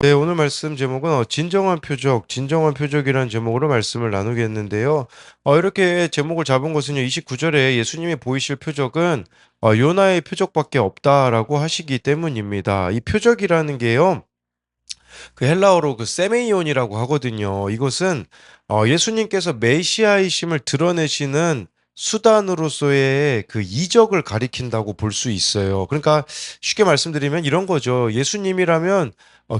네, 오늘 말씀 제목은 진정한 표적, 진정한 표적이라는 제목으로 말씀을 나누겠는데요. 이렇게 제목을 잡은 것은요, 29절에 예수님이 보이실 표적은 요나의 표적밖에 없다라고 하시기 때문입니다. 이 표적이라는 게요, 그 헬라어로 그 세메이온이라고 하거든요. 이것은 예수님께서 메시아이심을 드러내시는 수단으로서의 그 이적을 가리킨다고 볼 수 있어요. 그러니까 쉽게 말씀드리면 이런 거죠. 예수님이라면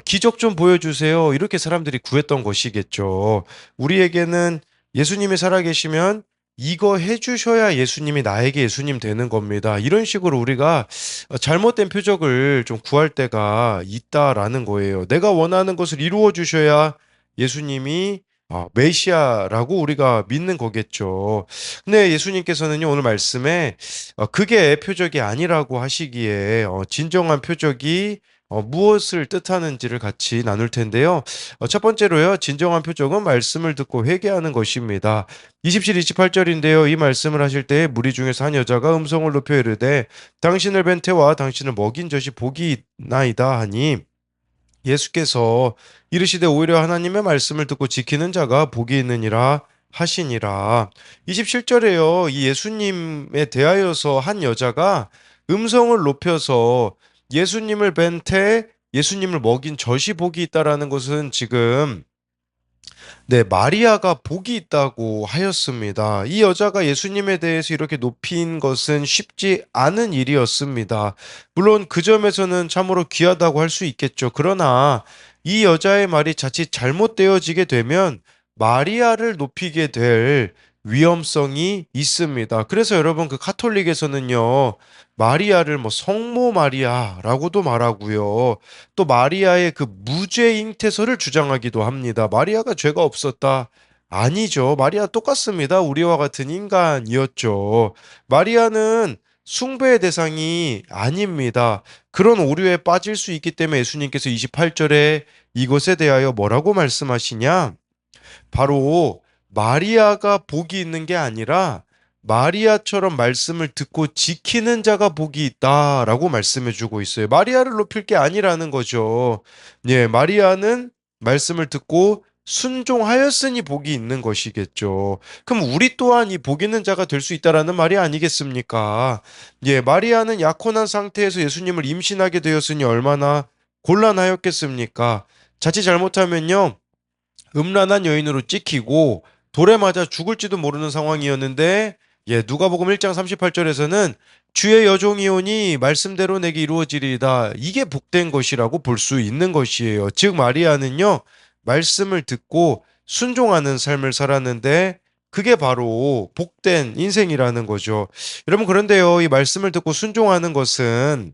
기적 좀 보여주세요. 이렇게 사람들이 구했던 것이겠죠. 우리에게는 예수님이 살아계시면 이거 해주셔야 예수님이 나에게 예수님 되는 겁니다. 이런 식으로 우리가 잘못된 표적을 좀 구할 때가 있다라는 거예요. 내가 원하는 것을 이루어 주셔야 예수님이 메시아라고 우리가 믿는 거겠죠. 근데 예수님께서는요, 오늘 말씀에 그게 표적이 아니라고 하시기에 진정한 표적이 무엇을 뜻하는지를 같이 나눌 텐데요. 첫 번째로요, 진정한 표적은 말씀을 듣고 회개하는 것입니다. 27, 28절인데요. 이 말씀을 하실 때 무리 중에서 한 여자가 음성을 높여 이르되 당신을 뵌 태와 당신을 먹인 젖이 복이 있나이다 하니 예수께서 이르시되 오히려 하나님의 말씀을 듣고 지키는 자가 복이 있느니라 하시니라. 27절에요. 이 예수님에 대하여서 한 여자가 음성을 높여서 예수님을 뵌 태, 예수님을 먹인 젖이 복이 있다라는 것은 지금 네, 마리아가 복이 있다고 하였습니다. 이 여자가 예수님에 대해서 이렇게 높인 것은 쉽지 않은 일이었습니다. 물론 그 점에서는 참으로 귀하다고 할 수 있겠죠. 그러나 이 여자의 말이 자칫 잘못되어지게 되면 마리아를 높이게 될 위험성이 있습니다. 그래서 여러분 그 카톨릭에서는요, 마리아를 뭐 성모 마리아라고도 말하고요. 또 마리아의 그 무죄 잉태설을 주장하기도 합니다. 마리아가 죄가 없었다. 아니죠. 마리아 똑같습니다. 우리와 같은 인간이었죠. 마리아는 숭배의 대상이 아닙니다. 그런 오류에 빠질 수 있기 때문에 예수님께서 28절에 이것에 대하여 뭐라고 말씀하시냐? 바로 마리아가 복이 있는 게 아니라 마리아처럼 말씀을 듣고 지키는 자가 복이 있다라고 말씀해 주고 있어요. 마리아를 높일 게 아니라는 거죠. 예, 마리아는 말씀을 듣고 순종하였으니 복이 있는 것이겠죠. 그럼 우리 또한 이 복 있는 자가 될 수 있다라는 말이 아니겠습니까? 예, 마리아는 약혼한 상태에서 예수님을 임신하게 되었으니 얼마나 곤란하였겠습니까? 자칫 잘못하면요. 음란한 여인으로 찍히고 돌에 맞아 죽을지도 모르는 상황이었는데 누가복음 1장 38절에서는 주의 여종이오니 말씀대로 내게 이루어지리이다. 이게 복된 것이라고 볼 수 있는 것이에요. 즉 마리아는요. 말씀을 듣고 순종하는 삶을 살았는데 그게 바로 복된 인생이라는 거죠. 여러분 그런데요. 이 말씀을 듣고 순종하는 것은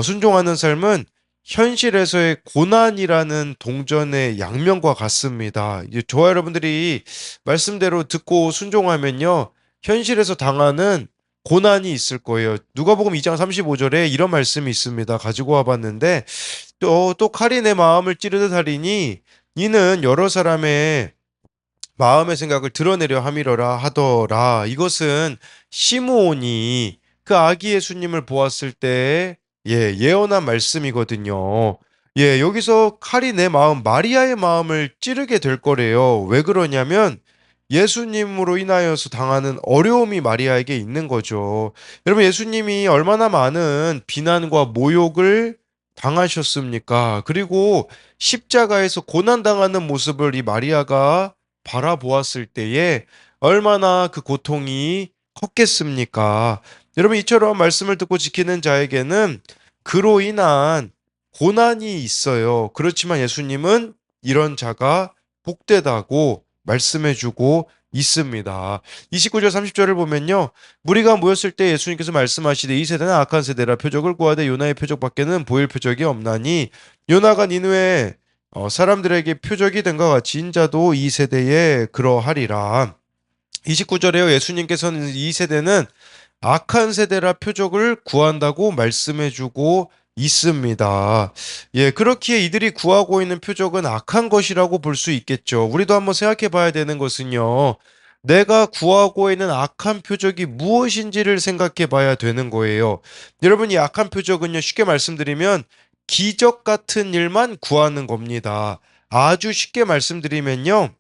순종하는 삶은 현실에서의 고난이라는 동전의 양면과 같습니다. 저와 여러분들이 말씀대로 듣고 순종하면요. 현실에서 당하는 고난이 있을 거예요. 누가복음 2장 35절에 이런 말씀이 있습니다. 가지고 와봤는데 또 칼이 내 마음을 찌르듯 하리니 이는 여러 사람의 마음의 생각을 드러내려 함이러라 하더라. 이것은 시므온이 그 아기 예수님을 보았을 때 예언한 말씀이거든요. 여기서 칼이 내 마음, 마리아의 마음을 찌르게 될 거래요. 왜 그러냐면 예수님으로 인하여서 당하는 어려움이 마리아에게 있는 거죠. 여러분, 예수님이 얼마나 많은 비난과 모욕을 당하셨습니까? 그리고 십자가에서 고난당하는 모습을 이 마리아가 바라보았을 때에 얼마나 그 고통이 컸겠습니까? 여러분, 이처럼 말씀을 듣고 지키는 자에게는 그로 인한 고난이 있어요. 그렇지만 예수님은 이런 자가 복되다고 말씀해주고 있습니다. 29절 30절을 보면요. 무리가 모였을 때 예수님께서 말씀하시되 이 세대는 악한 세대라 표적을 구하되 요나의 표적밖에는 보일 표적이 없나니 요나가 니느웨 사람들에게 표적이 된 것 같이 인자도 이 세대에 그러하리라. 29절에요. 예수님께서는 이 세대는 악한 세대라 표적을 구한다고 말씀해주고 있습니다. 그렇기에 이들이 구하고 있는 표적은 악한 것이라고 볼 수 있겠죠. 우리도 한번 생각해 봐야 되는 것은요. 내가 구하고 있는 악한 표적이 무엇인지를 생각해 봐야 되는 거예요. 여러분, 이 악한 표적은요, 쉽게 말씀드리면 기적 같은 일만 구하는 겁니다. 아주 쉽게 말씀드리면요.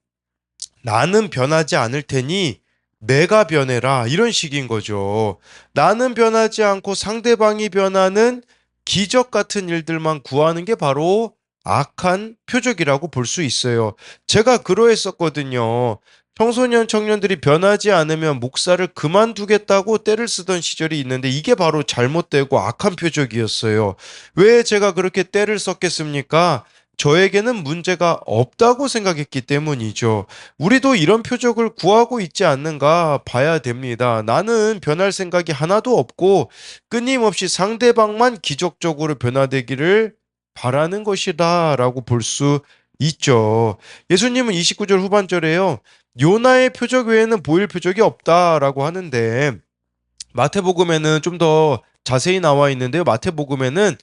나는 변하지 않을 테니 내가 변해라. 이런 식인 거죠. 나는 변하지 않고 상대방이 변하는 기적 같은 일들만 구하는 게 바로 악한 표적이라고 볼 수 있어요. 제가 그러했었거든요. 청소년 청년들이 변하지 않으면 목사를 그만두겠다고 떼를 쓰던 시절이 있는데 이게 바로 잘못되고 악한 표적이었어요. 왜 제가 그렇게 떼를 썼겠습니까? 저에게는 문제가 없다고 생각했기 때문이죠. 우리도 이런 표적을 구하고 있지 않는가 봐야 됩니다. 나는 변할 생각이 하나도 없고 끊임없이 상대방만 기적적으로 변화되기를 바라는 것이다라고 볼 수 있죠. 예수님은 29절 후반절에요. 요나의 표적 외에는 보일 표적이 없다라고 하는데 마태복음에는 좀 더 자세히 나와 있는데요. 마태복음에는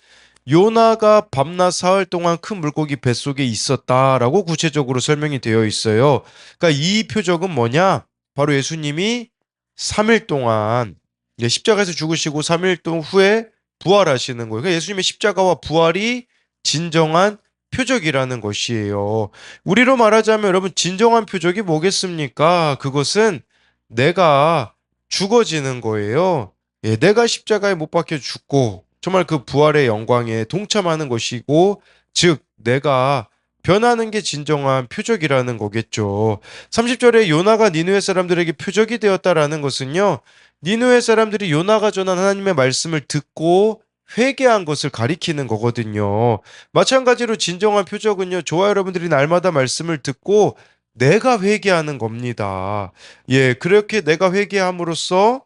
요나가 밤낮 사흘 동안 큰 물고기 뱃속에 있었다라고 구체적으로 설명이 되어 있어요. 그러니까 이 표적은 뭐냐? 바로 예수님이 3일 동안 십자가에서 죽으시고 3일 동안 후에 부활하시는 거예요. 그러니까 예수님의 십자가와 부활이 진정한 표적이라는 것이에요. 우리로 말하자면 여러분 진정한 표적이 뭐겠습니까? 그것은 내가 죽어지는 거예요. 예, 내가 십자가에 못 박혀 죽고 정말 그 부활의 영광에 동참하는 것이고, 즉 내가 변하는 게 진정한 표적이라는 거겠죠. 30절에 요나가 니느웨 사람들에게 표적이 되었다라는 것은요. 니느웨 사람들이 요나가 전한 하나님의 말씀을 듣고 회개한 것을 가리키는 거거든요. 마찬가지로 진정한 표적은요. 저와 여러분들이 날마다 말씀을 듣고 내가 회개하는 겁니다. 예, 그렇게 내가 회개함으로써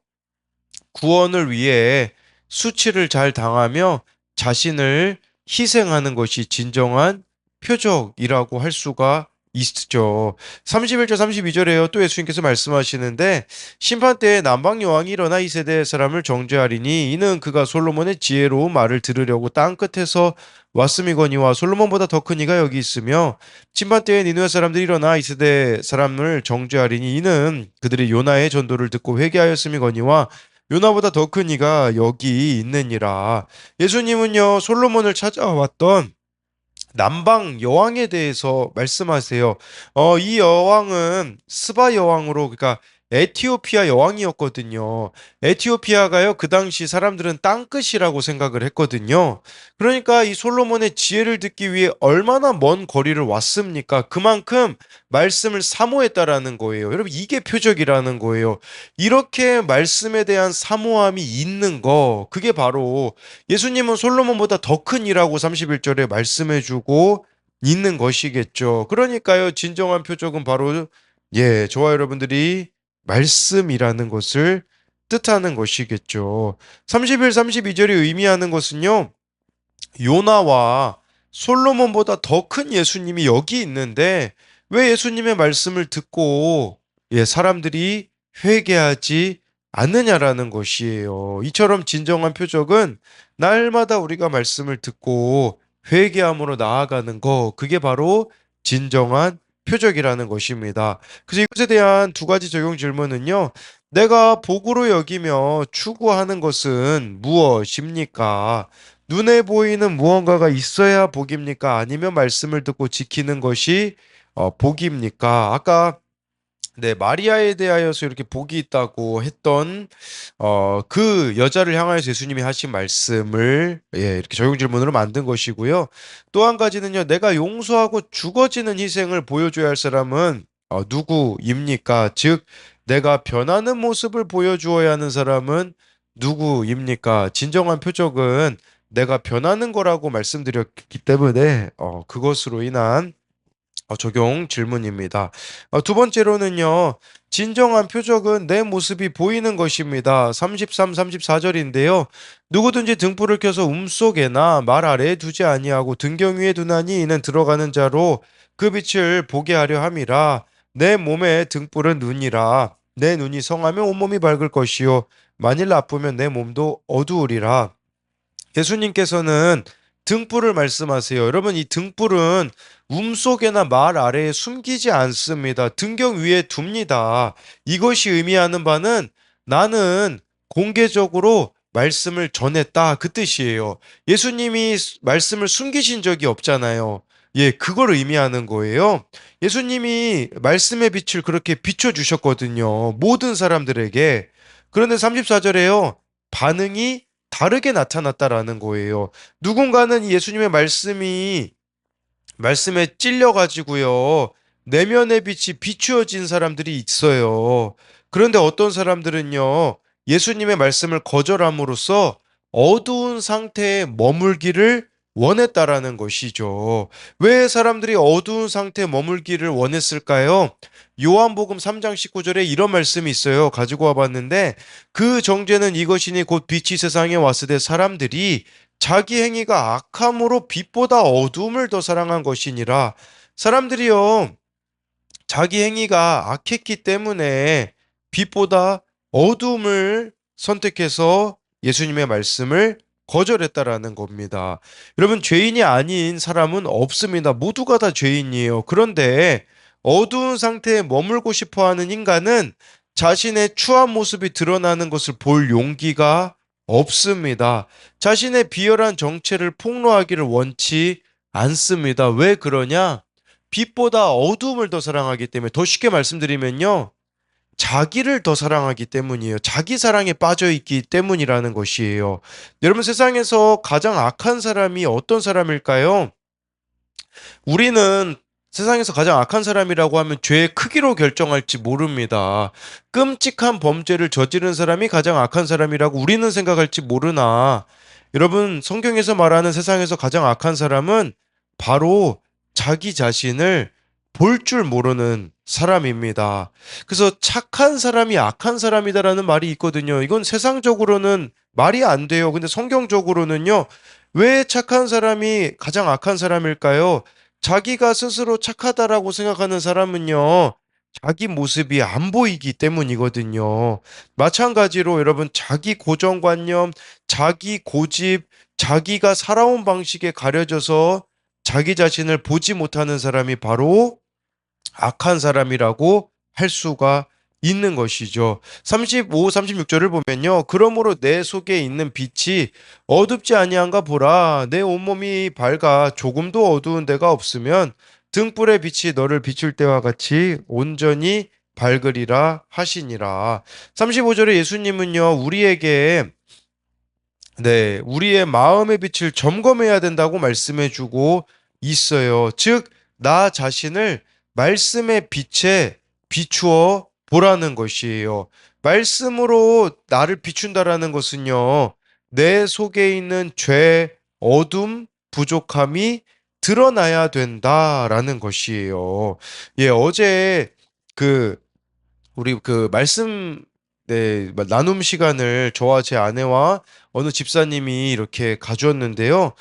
구원을 위해 수치를 잘 당하며 자신을 희생하는 것이 진정한 표적이라고 할 수가 있죠. 31절 32절에요. 또 예수님께서 말씀하시는데 심판 때에 남방 여왕이 일어나 이 세대 사람을 정죄하리니 이는 그가 솔로몬의 지혜로운 말을 들으려고 땅 끝에서 왔음이거니와 솔로몬보다 더 큰 이가 여기 있으며 심판 때에 니느웨 사람들이 일어나 이 세대 사람을 정죄하리니 이는 그들이 요나의 전도를 듣고 회개하였음이거니와 요나보다 더 큰 이가 여기 있느니라. 예수님은요, 솔로몬을 찾아왔던 남방 여왕에 대해서 말씀하세요. 이 여왕은 스바 여왕으로, 그러니까 에티오피아 여왕이었거든요. 에티오피아가요, 그 당시 사람들은 땅끝이라고 생각을 했거든요. 그러니까 이 솔로몬의 지혜를 듣기 위해 얼마나 먼 거리를 왔습니까? 그만큼 말씀을 사모했다라는 거예요. 여러분, 이게 표적이라는 거예요. 이렇게 말씀에 대한 사모함이 있는 거, 그게 바로 예수님은 솔로몬보다 더 큰 이라고 31절에 말씀해주고 있는 것이겠죠. 그러니까요, 진정한 표적은 바로 저와 여러분들이 말씀이라는 것을 뜻하는 것이겠죠. 31, 32절이 의미하는 것은요, 요나와 솔로몬보다 더 큰 예수님이 여기 있는데 왜 예수님의 말씀을 듣고 사람들이 회개하지 않느냐라는 것이에요. 이처럼 진정한 표적은 날마다 우리가 말씀을 듣고 회개함으로 나아가는 거, 그게 바로 진정한 표적이라는 것입니다. 그래서 이것에 대한 두 가지 적용 질문은요. 내가 복으로 여기며 추구하는 것은 무엇입니까? 눈에 보이는 무언가가 있어야 복입니까? 아니면 말씀을 듣고 지키는 것이 복입니까? 아까 마리아에 대하여서 이렇게 복이 있다고 했던 그 여자를 향하여서 예수님이 하신 말씀을 이렇게 적용 질문으로 만든 것이고요. 또 한 가지는요. 내가 용서하고 죽어지는 희생을 보여줘야 할 사람은 누구입니까? 즉 내가 변하는 모습을 보여주어야 하는 사람은 누구입니까? 진정한 표적은 내가 변하는 거라고 말씀드렸기 때문에 그것으로 인한 적용 질문입니다. 두 번째로는요, 진정한 표적은 내 모습이 보이는 것입니다. 33, 34절인데요. 누구든지 등불을 켜서 속에나 말 아래에 두지 아니하고 등경 위에 두나니 이는 들어가는 자로 그 빛을 보게 하려 함이라. 내 몸에 등불은 눈이라. 내 눈이 성하면 온몸이 밝을 것이요. 만일 나쁘면 내 몸도 어두우리라. 예수님께서는 등불을 말씀하세요. 여러분, 이 등불은 속에나 말 아래에 숨기지 않습니다. 등경 위에 둡니다. 이것이 의미하는 바는 나는 공개적으로 말씀을 전했다 그 뜻이에요. 예수님이 말씀을 숨기신 적이 없잖아요. 예, 그걸 의미하는 거예요. 예수님이 말씀의 빛을 그렇게 비춰주셨거든요. 모든 사람들에게. 그런데 34절에요. 반응이 다르게 나타났다라는 거예요. 누군가는 이 예수님의 말씀에 찔려가지고요. 내면의 빛이 비추어진 사람들이 있어요. 그런데 어떤 사람들은요, 예수님의 말씀을 거절함으로써 어두운 상태에 머물기를 원했다라는 것이죠. 왜 사람들이 어두운 상태에 머물기를 원했을까요? 요한복음 3장 19절에 이런 말씀이 있어요. 가지고 와봤는데, 그 정죄는 이것이니 곧 빛이 세상에 왔을 때 사람들이 자기 행위가 악함으로 빛보다 어두움을 더 사랑한 것이니라. 사람들이요, 자기 행위가 악했기 때문에 빛보다 어두움을 선택해서 예수님의 말씀을 거절했다라는 겁니다. 여러분, 죄인이 아닌 사람은 없습니다. 모두가 다 죄인이에요. 그런데 어두운 상태에 머물고 싶어 하는 인간은 자신의 추한 모습이 드러나는 것을 볼 용기가 없습니다. 자신의 비열한 정체를 폭로하기를 원치 않습니다. 왜 그러냐? 빛보다 어두움을 더 사랑하기 때문에, 더 쉽게 말씀드리면요, 자기를 더 사랑하기 때문이에요. 자기 사랑에 빠져 있기 때문이라는 것이에요. 여러분, 세상에서 가장 악한 사람이 어떤 사람일까요? 우리는 세상에서 가장 악한 사람이라고 하면 죄의 크기로 결정할지 모릅니다. 끔찍한 범죄를 저지른 사람이 가장 악한 사람이라고 우리는 생각할지 모르나, 여러분, 성경에서 말하는 세상에서 가장 악한 사람은 바로 자기 자신을 볼 줄 모르는 사람입니다. 그래서 착한 사람이 악한 사람이다라는 말이 있거든요. 이건 세상적으로는 말이 안 돼요. 근데 성경적으로는요, 왜 착한 사람이 가장 악한 사람일까요? 자기가 스스로 착하다라고 생각하는 사람은요, 자기 모습이 안 보이기 때문이거든요. 마찬가지로 여러분, 자기 고정관념, 자기 고집, 자기가 살아온 방식에 가려져서 자기 자신을 보지 못하는 사람이 바로 악한 사람이라고 할 수가 있는 것이죠. 35, 36절을 보면요. 그러므로 내 속에 있는 빛이 어둡지 아니한가 보라. 내 온몸이 밝아 조금도 어두운 데가 없으면 등불의 빛이 너를 비출 때와 같이 온전히 밝으리라 하시니라. 35절에 예수님은요, 우리의 마음의 빛을 점검해야 된다고 말씀해 주고 있어요. 즉, 나 자신을 말씀의 빛에 비추어 보라는 것이에요. 말씀으로 나를 비춘다라는 것은요, 내 속에 있는 죄, 어둠, 부족함이 드러나야 된다라는 것이에요. 예, 어제 그 우리 그 말씀 나눔 시간을 저와 제 아내와 어느 집사님이 이렇게 가주었는데요.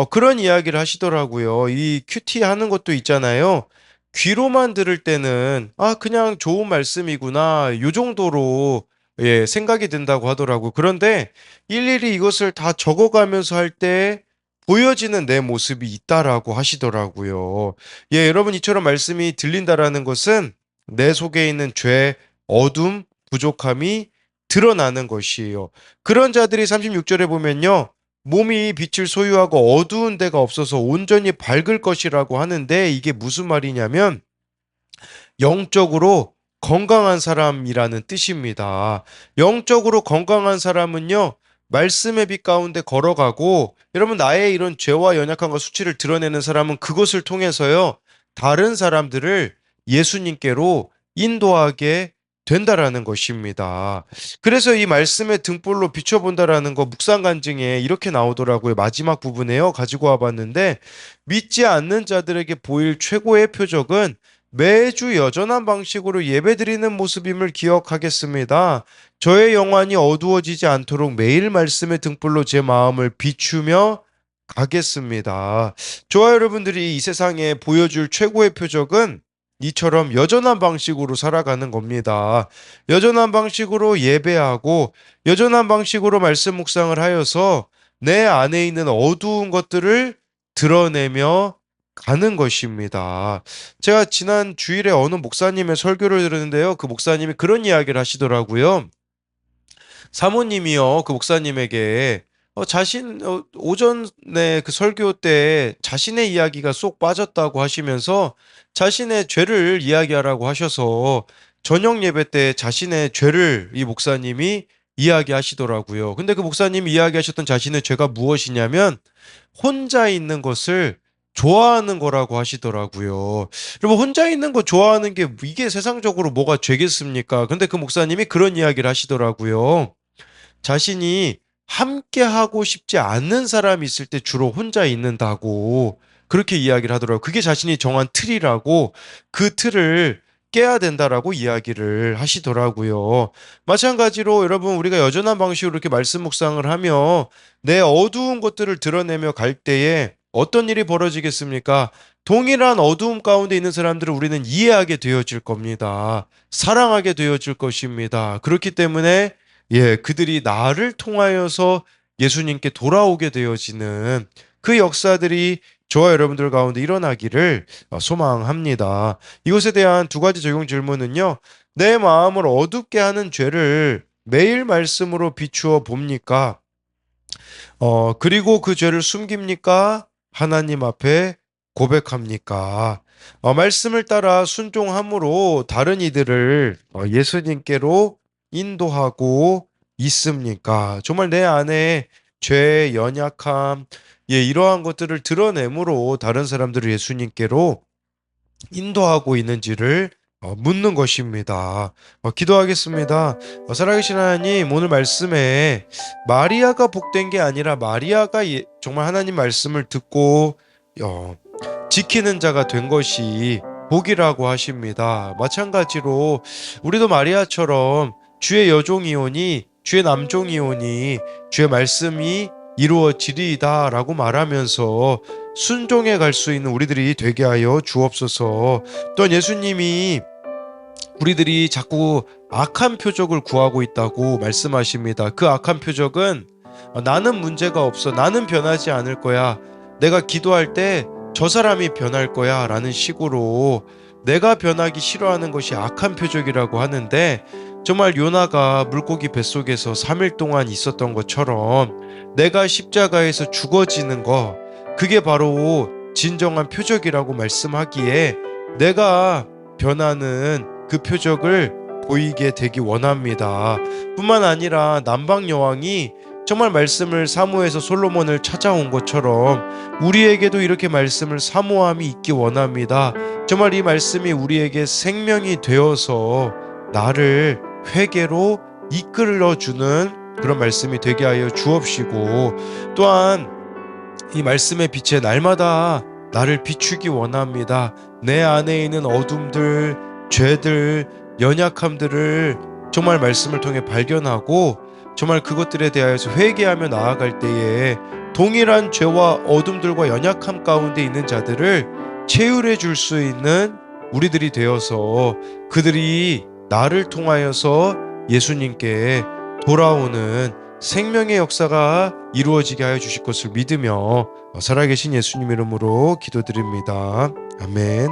그런 이야기를 하시더라고요. 이 큐티 하는 것도 있잖아요. 귀로만 들을 때는 그냥 좋은 말씀이구나. 요 정도로 예, 생각이 든다고 하더라고요. 그런데 일일이 이것을 다 적어가면서 할 때 보여지는 내 모습이 있다라고 하시더라고요. 예, 여러분 이처럼 말씀이 들린다라는 것은 내 속에 있는 죄, 어둠, 부족함이 드러나는 것이에요. 그런 자들이 36절에 보면요. 몸이 빛을 소유하고 어두운 데가 없어서 온전히 밝을 것이라고 하는데 이게 무슨 말이냐면 영적으로 건강한 사람이라는 뜻입니다. 영적으로 건강한 사람은요. 말씀의 빛 가운데 걸어가고 여러분 나의 이런 죄와 연약함과 수치를 드러내는 사람은 그것을 통해서요. 다른 사람들을 예수님께로 인도하게 된다라는 것입니다. 그래서 이 말씀의 등불로 비춰본다라는 거 묵상간증에 이렇게 나오더라고요. 마지막 부분에요. 가지고 와봤는데 믿지 않는 자들에게 보일 최고의 표적은 매주 여전한 방식으로 예배드리는 모습임을 기억하겠습니다. 저의 영혼이 어두워지지 않도록 매일 말씀의 등불로 제 마음을 비추며 가겠습니다. 저와 여러분들이 이 세상에 보여줄 최고의 표적은 이처럼 여전한 방식으로 살아가는 겁니다. 여전한 방식으로 예배하고 여전한 방식으로 말씀 묵상을 하여서 내 안에 있는 어두운 것들을 드러내며 가는 것입니다. 제가 지난 주일에 어느 목사님의 설교를 들었는데요. 그 목사님이 그런 이야기를 하시더라고요. 사모님이요, 그 목사님에게 오전에 그 설교 때 자신의 이야기가 쏙 빠졌다고 하시면서 자신의 죄를 이야기하라고 하셔서 저녁 예배 때 자신의 죄를 이 목사님이 이야기하시더라고요. 근데 그 목사님이 이야기하셨던 자신의 죄가 무엇이냐면 혼자 있는 것을 좋아하는 거라고 하시더라고요. 여러분, 혼자 있는 거 좋아하는 게 이게 세상적으로 뭐가 죄겠습니까? 근데 그 목사님이 그런 이야기를 하시더라고요. 자신이 함께 하고 싶지 않는 사람이 있을 때 주로 혼자 있는다고 그렇게 이야기를 하더라고요. 그게 자신이 정한 틀이라고 그 틀을 깨야 된다라고 이야기를 하시더라고요. 마찬가지로 여러분, 우리가 여전한 방식으로 이렇게 말씀 묵상을 하며 내 어두운 것들을 드러내며 갈 때에 어떤 일이 벌어지겠습니까? 동일한 어두움 가운데 있는 사람들을 우리는 이해하게 되어질 겁니다. 사랑하게 되어질 것입니다. 그렇기 때문에 그들이 나를 통하여서 예수님께 돌아오게 되어지는 그 역사들이 저와 여러분들 가운데 일어나기를 소망합니다. 이것에 대한 두 가지 적용 질문은요. 내 마음을 어둡게 하는 죄를 매일 말씀으로 비추어 봅니까? 그리고 그 죄를 숨깁니까? 하나님 앞에 고백합니까? 말씀을 따라 순종함으로 다른 이들을 예수님께로 인도하고 있습니까? 정말 내 안에 죄, 연약함, 이러한 것들을 드러내므로 다른 사람들을 예수님께로 인도하고 있는지를 묻는 것입니다. 기도하겠습니다. 살아계신 하나님, 오늘 말씀에 마리아가 복된 게 아니라 마리아가 정말 하나님 말씀을 듣고 지키는 자가 된 것이 복이라고 하십니다. 마찬가지로 우리도 마리아처럼 주의 여종이오니 주의 남종이오니 주의 말씀이 이루어지리이다 라고 말하면서 순종해 갈 수 있는 우리들이 되게 하여 주옵소서. 또한 예수님이 우리들이 자꾸 악한 표적을 구하고 있다고 말씀하십니다. 그 악한 표적은 나는 문제가 없어, 나는 변하지 않을 거야, 내가 기도할 때 저 사람이 변할 거야 라는 식으로 내가 변하기 싫어하는 것이 악한 표적이라고 하는데, 정말 요나가 물고기 뱃속에서 3일 동안 있었던 것처럼 내가 십자가에서 죽어지는 거, 그게 바로 진정한 표적이라고 말씀하기에 내가 변하는 그 표적을 보이게 되기 원합니다. 뿐만 아니라 남방 여왕이 정말 말씀을 사모해서 솔로몬을 찾아온 것처럼 우리에게도 이렇게 말씀을 사모함이 있기 원합니다. 정말 이 말씀이 우리에게 생명이 되어서 나를 회개로 이끌어주는 그런 말씀이 되게 하여 주옵시고, 또한 이 말씀의 빛에 날마다 나를 비추기 원합니다. 내 안에 있는 어둠들, 죄들, 연약함들을 정말 말씀을 통해 발견하고 정말 그것들에 대하여서 회개하며 나아갈 때에 동일한 죄와 어둠들과 연약함 가운데 있는 자들을 체휼해 줄 수 있는 우리들이 되어서 그들이 나를 통하여서 예수님께 돌아오는 생명의 역사가 이루어지게 하여 주실 것을 믿으며 살아계신 예수님 이름으로 기도드립니다. 아멘.